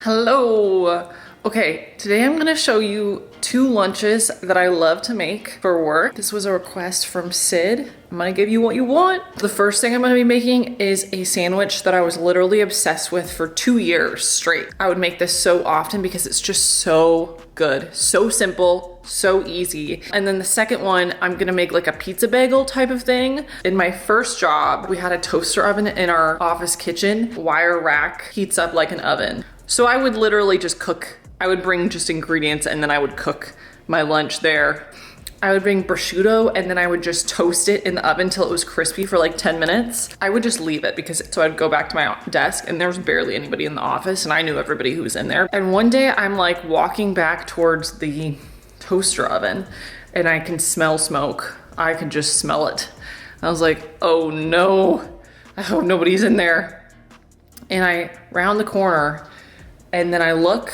Hello. Okay, today I'm gonna show you two lunches that I love to make for work. This was a request from Sid. I'm gonna give you what you want. The first thing I'm gonna be making is a sandwich that I was literally obsessed with for 2 years straight. I would make this so often because it's just so good, so simple, so easy. And then the second one, I'm gonna make like a pizza bagel type of thing. In my first job, we had a toaster oven in our office kitchen. Wire rack heats up like an oven. So I would literally just cook. I would bring just ingredients and then I would cook my lunch there. I would bring prosciutto and then I would just toast it in the oven till it was crispy for like 10 minutes. I would just leave it so I'd go back to my desk and there was barely anybody in the office and I knew everybody who was in there. And one day I'm like walking back towards the toaster oven and I can smell smoke. I could just smell it. I was like, oh no, I hope nobody's in there. And I round the corner and then I look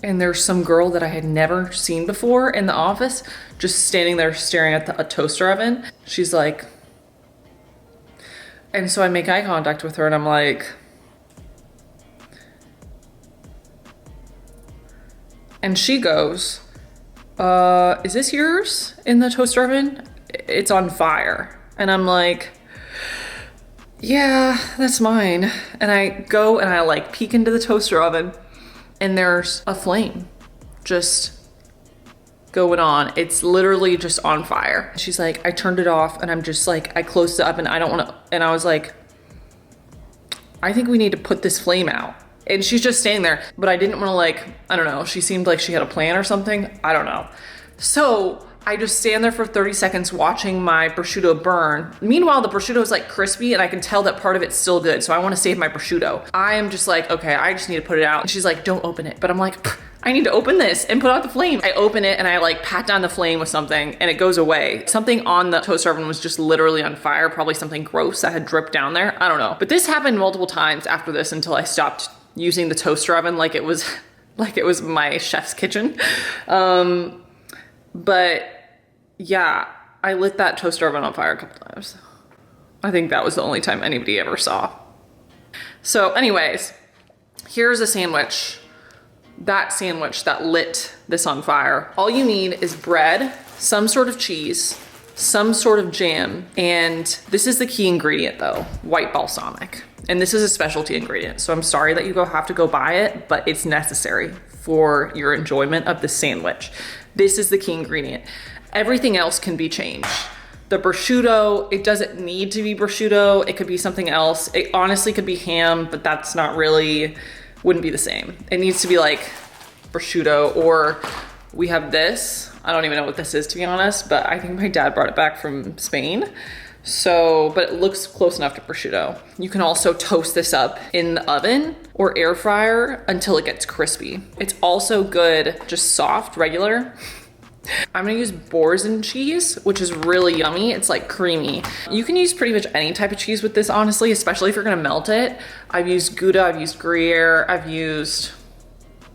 and there's some girl that I had never seen before in the office, just standing there staring at a toaster oven. She's like, and so I make eye contact with her and I'm like, and she goes, is this yours in the toaster oven? It's on fire. And I'm like, yeah, that's mine. And I go and I like peek into the toaster oven and there's a flame just going on. It's literally just on fire. She's like, I turned it off and I'm just like, I closed it up and I don't want to, and I was like, I think we need to put this flame out. And she's just standing there, but I didn't want to like, I don't know. She seemed like she had a plan or something. I don't know. So I just stand there for 30 seconds watching my prosciutto burn. Meanwhile, the prosciutto is like crispy and I can tell that part of it's still good. So I want to save my prosciutto. I am just like, okay, I just need to put it out. And she's like, don't open it. But I'm like, I need to open this and put out the flame. I open it and I like pat down the flame with something and it goes away. Something on the toaster oven was just literally on fire. Probably something gross that had dripped down there. I don't know. But this happened multiple times after this until I stopped using the toaster oven like it was my chef's kitchen. But yeah, I lit that toaster oven on fire a couple times. I think that was the only time anybody ever saw. So anyways, here's a sandwich. That sandwich that lit this on fire. All you need is bread, some sort of cheese, some sort of jam, and this is the key ingredient though, white balsamic. And this is a specialty ingredient. So I'm sorry that you have to go buy it, but it's necessary for your enjoyment of the sandwich. This is the key ingredient. Everything else can be changed. The prosciutto, it doesn't need to be prosciutto. It could be something else. It honestly could be ham, but that's not really, wouldn't be the same. It needs to be like prosciutto, or we have this. I don't even know what this is, to be honest, but I think my dad brought it back from Spain. So, but it looks close enough to prosciutto. You can also toast this up in the oven or air fryer until it gets crispy. It's also good, just soft, regular. I'm gonna use Boursin cheese, which is really yummy. It's like creamy. You can use pretty much any type of cheese with this, honestly, especially if you're gonna melt it. I've used Gouda, I've used Gruyere, I've used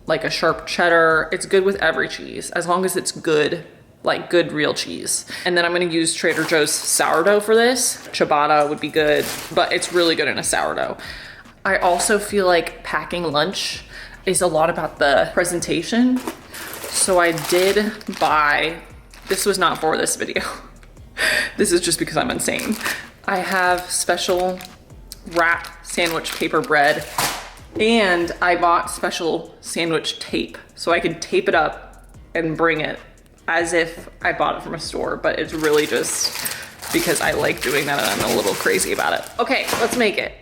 like a sharp cheddar. It's good with every cheese, as long as it's good, like good real cheese. And then I'm gonna use Trader Joe's sourdough for this. Ciabatta would be good, but it's really good in a sourdough. I also feel like packing lunch is a lot about the presentation. So I did buy, this was not for this video. This is just because I'm insane. I have special wrap sandwich paper bread and I bought special sandwich tape so I could tape it up and bring it as if I bought it from a store, but it's really just because I like doing that and I'm a little crazy about it. Okay, let's make it.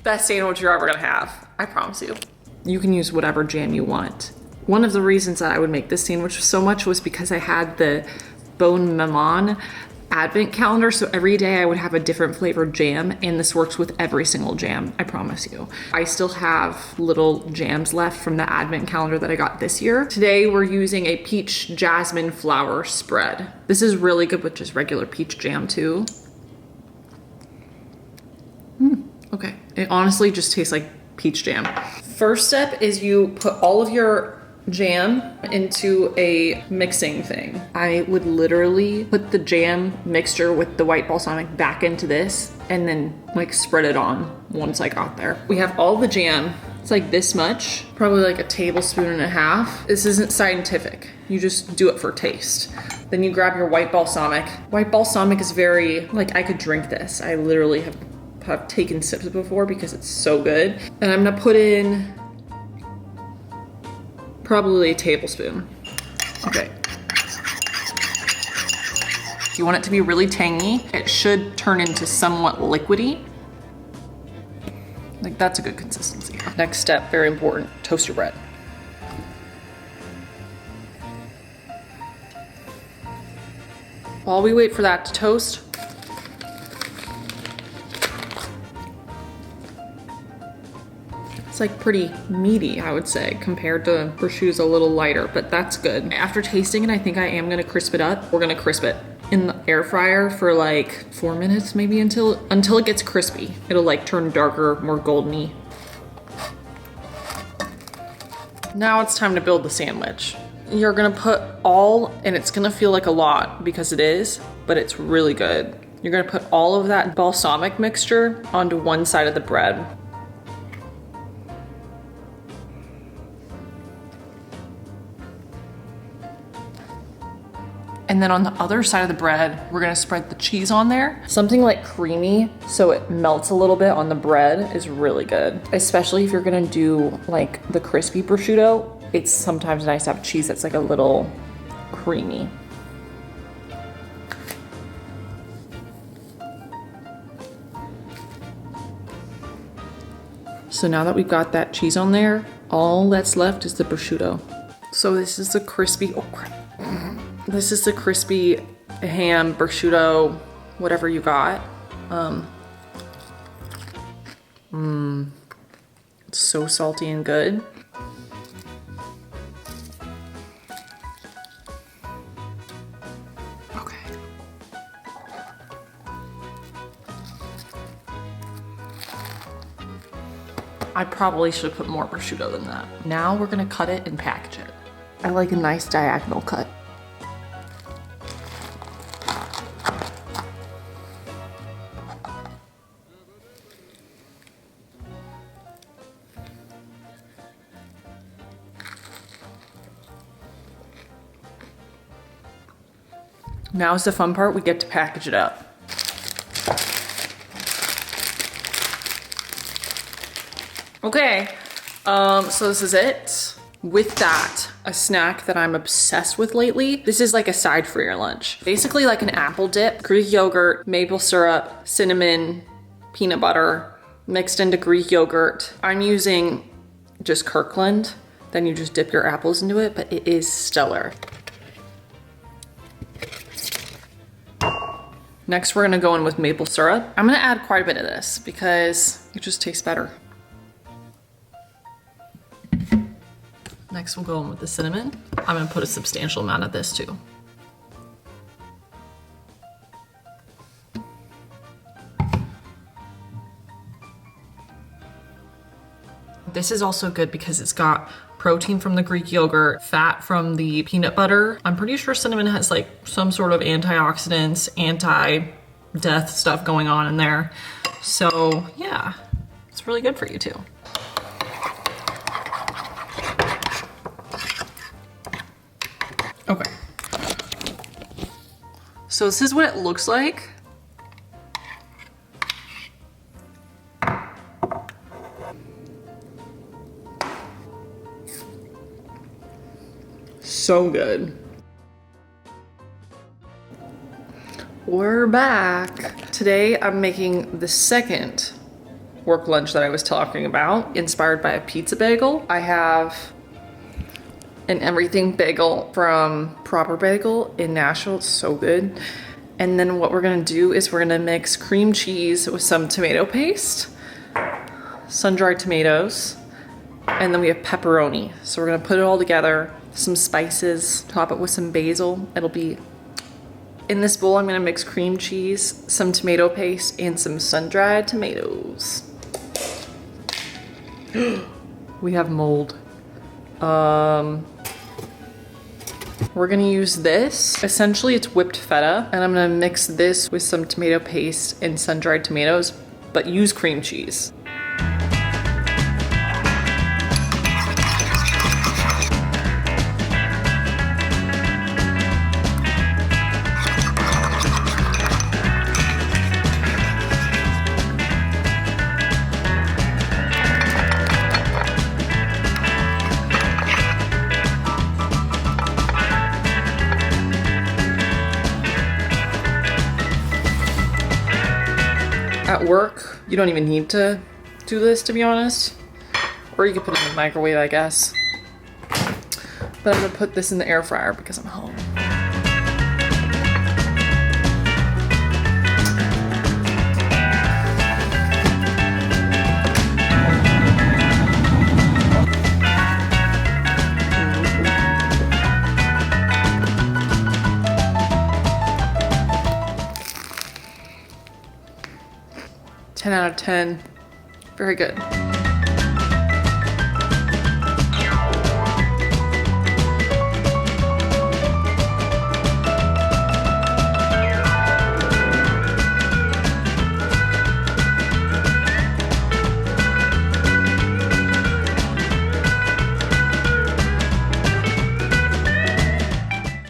Best sandwich you're ever gonna have, I promise you. You can use whatever jam you want. One of the reasons that I would make this sandwich so much was because I had the Bon Maman advent calendar. So every day I would have a different flavored jam, and this works with every single jam, I promise you. I still have little jams left from the advent calendar that I got this year. Today we're using a peach jasmine flower spread. This is really good with just regular peach jam too. Okay, it honestly just tastes like peach jam. First step is you put all of your jam into a mixing thing. I would literally put the jam mixture with the white balsamic back into this and then like spread it on once I got there. We have all the jam It's like this much, probably like a tablespoon and a half. This isn't scientific. You just do it for taste. Then you grab your white balsamic. White balsamic is very, like, I could drink this. I literally have taken sips before because it's so good. And I'm gonna put in probably a tablespoon. Okay. You want it to be really tangy. It should turn into somewhat liquidy. Like, that's a good consistency. Next step, very important, toast your bread. While we wait for that to toast, it's like pretty meaty, I would say, compared to prosciutto's a little lighter, but that's good. After tasting it, I think I am gonna crisp it up. We're gonna crisp it in the air fryer for like 4 minutes, maybe until it gets crispy. It'll like turn darker, more goldeny. Now it's time to build the sandwich. You're gonna put all, and it's gonna feel like a lot because it is, but it's really good. You're gonna put all of that balsamic mixture onto one side of the bread. And then on the other side of the bread, we're gonna spread the cheese on there. Something like creamy, so it melts a little bit on the bread, is really good. Especially if you're gonna do like the crispy prosciutto, it's sometimes nice to have cheese that's like a little creamy. So now that we've got that cheese on there, all that's left is the prosciutto. So this is the crispy, oh crap. This is the crispy ham, prosciutto, whatever you got. It's so salty and good. Okay. I probably should have put more prosciutto than that. Now we're gonna cut it and package it. I like a nice diagonal cut. Now is the fun part, we get to package it up. Okay, so this is it. With that, a snack that I'm obsessed with lately. This is like a side for your lunch. Basically like an apple dip, Greek yogurt, maple syrup, cinnamon, peanut butter, mixed into Greek yogurt. I'm using just Kirkland, then you just dip your apples into it, but it is stellar. Next, we're gonna go in with maple syrup. I'm gonna add quite a bit of this because it just tastes better. Next, we'll go in with the cinnamon. I'm gonna put a substantial amount of this too. This is also good because it's got protein from the Greek yogurt, fat from the peanut butter. I'm pretty sure cinnamon has like some sort of antioxidants, anti-death stuff going on in there. So yeah, it's really good for you too. Okay. So this is what it looks like. So good. We're back. Today I'm making the second work lunch that I was talking about, inspired by a pizza bagel. I have an everything bagel from Proper Bagel in Nashville. It's so good. And then what we're gonna do is we're gonna mix cream cheese with some tomato paste, sun-dried tomatoes, and then we have pepperoni. So we're gonna put it all together, some spices, top it with some basil. It'll be, in this bowl I'm gonna mix cream cheese, some tomato paste, and some sun-dried tomatoes. We have mold. We're gonna use this. Essentially it's whipped feta, and I'm gonna mix this with some tomato paste and sun-dried tomatoes, but use cream cheese. work. You don't even need to do this, to be honest. Or you could put it in the microwave, I guess. But I'm gonna put this in the air fryer because I'm home. Ten out of 10. Very good.